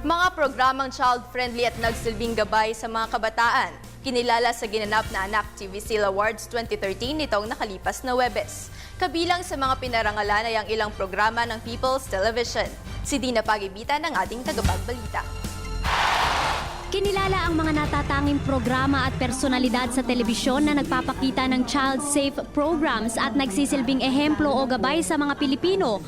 Mga programang child-friendly at nagsilbing gabay sa mga kabataan. Kinilala sa ginanap na Anak TV Seal Awards 2013 nitong nakalipas na Huwebes. Kabilang sa mga pinarangalan ay ang ilang programa ng People's Television. Si Dina Pagibitan ng ating tagapagbalita. Kinilala ang mga natatanging programa at personalidad sa telebisyon na nagpapakita ng child-safe programs at nagsisilbing ehemplo o gabay sa mga Pilipino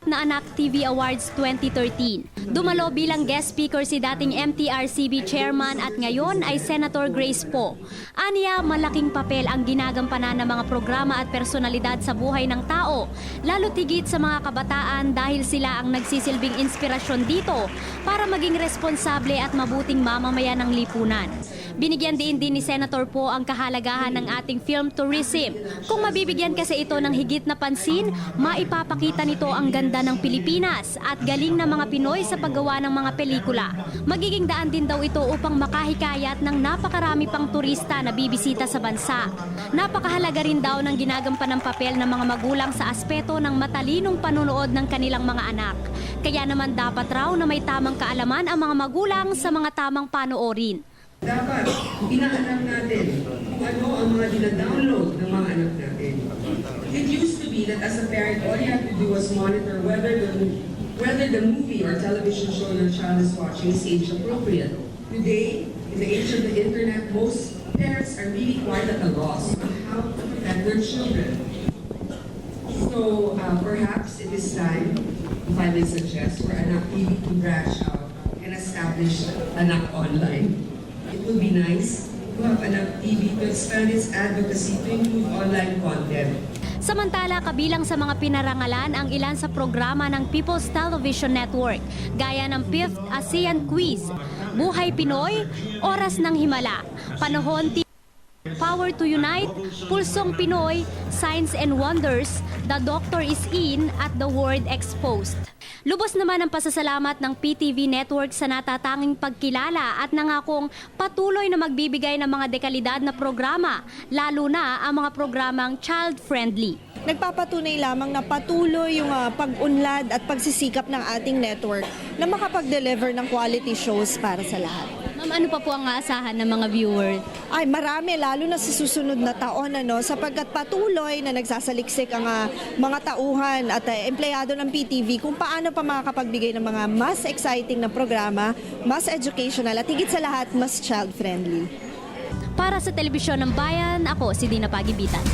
na Anak TV Awards 2013. Dumalo bilang guest speaker si dating MTRCB chairman at ngayon ay Senator Grace Poe. Aniya, malaking papel ang ginagampanan ng mga programa at personalidad sa buhay ng tao, lalo tigit sa mga kabataan dahil sila ang nagsisilbing inspirasyon dito para maging responsable at mabuting mamamayan ng lipunan. Binigyan din ni Senator Poe ang kahalagahan ng ating film tourism. Kung mabibigyan kasi ito ng higit na pansin, maipapakita nito ang ganda ng Pilipinas at galing ng mga Pinoy sa paggawa ng mga pelikula. Magiging daan din daw ito upang makahikayat ng napakarami pang turista na bibisita sa bansa. Napakahalaga rin daw ng ginagampan ng papel ng mga magulang sa aspeto ng matalinong panunood ng kanilang mga anak. Kaya naman dapat raw na may tamang kaalaman ang mga magulang sa mga tamang panoorin. Dapat inaalam natin kung ano ang mga dinadownload ng mga anak natin. It used to be that as a parent, all you have to do was monitor whether the movie or television show your child is watching is age appropriate. Today, in the age of the internet, most parents are really quite at a loss on how to protect their children. So perhaps it is time, if I may suggest, for Anak TV to branch out and establish Anak Online. It would be nice to have Anak TV to expand its advocacy to include online content. Samantala, kabilang sa mga pinarangalan ang ilan sa programa ng People's Television Network, gaya ng 5th ASEAN Quiz, Buhay Pinoy, Oras ng Himala, Panahon TV, Power to Unite, Pulsong Pinoy, Science and Wonders, The Doctor is In at The World Exposed. Lubos naman ang pasasalamat ng PTV Network sa natatanging pagkilala at nangakong patuloy na magbibigay ng mga dekalidad na programa, lalo na ang mga programang child-friendly. Nagpapatunay lamang na patuloy yung pag-unlad at pagsisikap ng ating network na makapag-deliver ng quality shows para sa lahat. Ma'am, ano pa po ang aasahan ng mga viewers? Ay, marami, lalo na sa susunod na taon, sapagkat patuloy na nagsasaliksik ang mga tauhan at empleyado ng PTV kung paano pa makakapagbigay ng mga mas exciting na programa, mas educational at higit sa lahat, mas child-friendly. Para sa Telebisyon ng Bayan, ako si Dina Pagibitan.